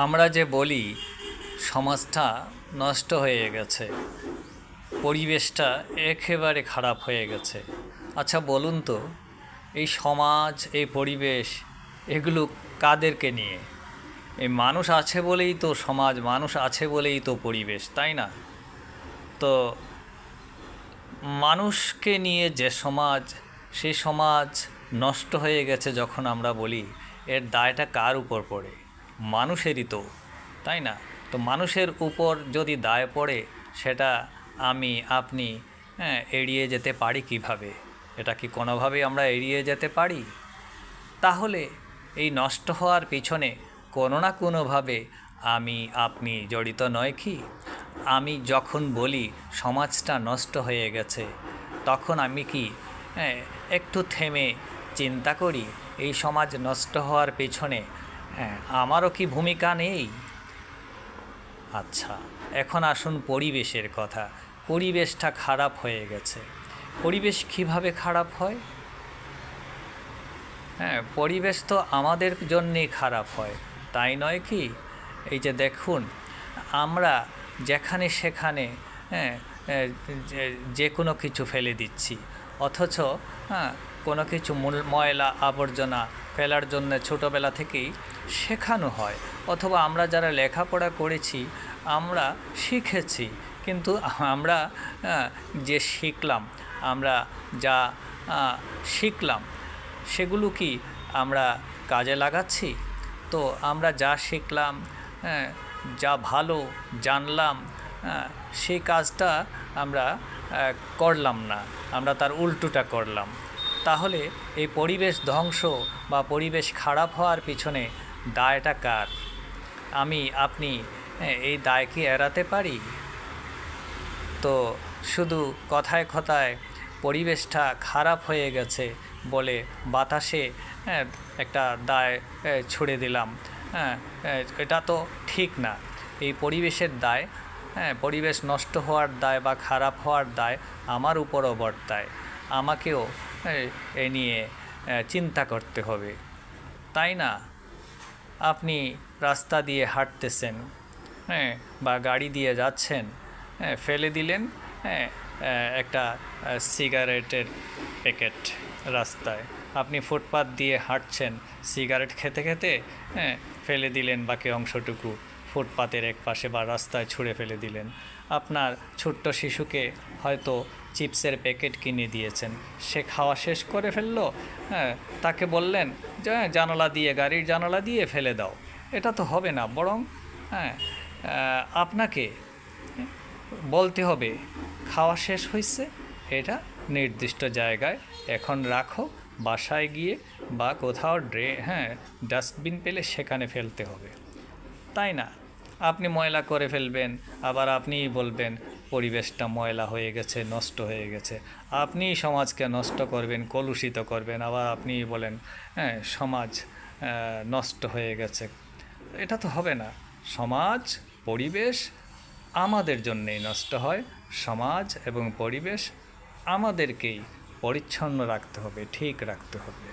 আমরা যে বলি সমাজটা নষ্ট হয়ে গেছে, পরিবেশটা একেবারে খারাপ হয়ে গেছে। আচ্ছা বলুন তো, এই সমাজ, এই পরিবেশ, এগুলো কাদেরকে নিয়ে? এই মানুষ আছে বলেই তো সমাজ, মানুষ আছে বলেই তো পরিবেশ, তাই না? তো মানুষকে নিয়ে যে সমাজ, সেই সমাজ নষ্ট হয়ে গেছে যখন আমরা বলি, এর দায়টা কার উপর পড়ে? মানুষেরই তো, তাই না? তো মানুষের উপর যদি দায় পড়ে, সেটা আমি আপনি এড়িয়ে যেতে পারি কিভাবে? এটা কি কোনোভাবেই আমরা এড়িয়ে যেতে পারি? তাহলে এই নষ্ট হওয়ার পিছনে কোনো না কোনোভাবে আমি আপনি জড়িত নয় কি? আমি যখন বলি সমাজটা নষ্ট হয়ে গেছে, তখন আমি কি হ্যাঁ, একটু থেমে চিন্তা করি এই সমাজ নষ্ট হওয়ার পিছনে আমারও কি ভূমিকা নেই? আচ্ছা, এখন আসুন পরিবেশের কথা। পরিবেশটা খারাপ হয়ে গেছে। পরিবেশ কিভাবে খারাপ হয়? পরিবেশ তো আমাদের জন্যেই খারাপ হয়, তাই নয় কি? এই যে দেখুন, আমরা যেখানে সেখানে হ্যাঁ যে কোনো কিছু ফেলে দিচ্ছি, অথচ কোনো কিছু ময়লা আবর্জনা ফেলার জন্য ছোটোবেলা থেকেই শেখানো হয়, অথবা আমরা যারা লেখাপড়া করেছি আমরা শিখেছি, কিন্তু আমরা যে শিখলাম, আমরা যা শিখলাম সেগুলো কি আমরা কাজে লাগাচ্ছি? তো আমরা যা শিখলাম, যা ভালো জানলাম, সেই কাজটা আমরা করলাম না, আমরা তার উল্টোটা করলাম। তাহলে এই পরিবেশ ধ্বংস বা পরিবেশ খারাপ হওয়ার পিছনে দায়টা কার? আমি আপনি এই দায় কি এড়াতে পারি? তো শুধু কথায় কথায় পরিবেশটা খারাপ হয়ে গেছে বলে বাতাসে একটা দায় ছুড়ে দিলাম, এটা তো ঠিক না। এই পরিবেশের দায়, পরিবেশ নষ্ট হওয়ার দায় বা খারাপ হওয়ার দায় আমার উপরও বর্তায়। আমাকেও এ নিয়ে চিন্তা করতে হবে, তাই না? আপনি রাস্তা দিয়ে হাঁটতেছেন, বা গাড়ি দিয়ে যাচ্ছেন, ফেলে দিলেন একটা সিগারেটের প্যাকেট রাস্তায়। আপনি ফুটপাত দিয়ে হাঁটছেন, সিগারেট খেতে খেতে ফেলে দিলেন বাকি অংশটুকু ফুটপাতের এক পাশে বা রাস্তায় ছুঁড়ে ফেলে দিলেন। আপনার ছোট্ট শিশুকে হয়তো চিপসের প্যাকেট কিনে দিয়েছেন, সে খাওয়া শেষ করে ফেললো, তাকে বললেন যে জানালা দিয়ে, গাড়ির জানালা দিয়ে ফেলে দাও। এটা তো হবে না, বরং আপনাকে বলতে হবে খাওয়া শেষ হয়েছে, এটা নির্দিষ্ট জায়গায় এখন রাখো, বাসায় গিয়ে বা কোথাও ডাস্টবিন পেলে সেখানে ফেলতে হবে, তাই না? আপনি ময়লা করে ফেলবেন, আবার আপনিই বলবেন পরিবেশটা ময়লা হয়ে গেছে, নষ্ট হয়ে গেছে। আপনিই সমাজকে নষ্ট করবেন, কলুষিত করবেন, আবার আপনিই বলেন সমাজ নষ্ট হয়ে গেছে। এটা তো হবে না। সমাজ, পরিবেশ আমাদের জন্যেই নষ্ট হয়। সমাজ এবং পরিবেশ আমাদেরকেই পরিচ্ছন্ন রাখতে হবে, ঠিক রাখতে হবে।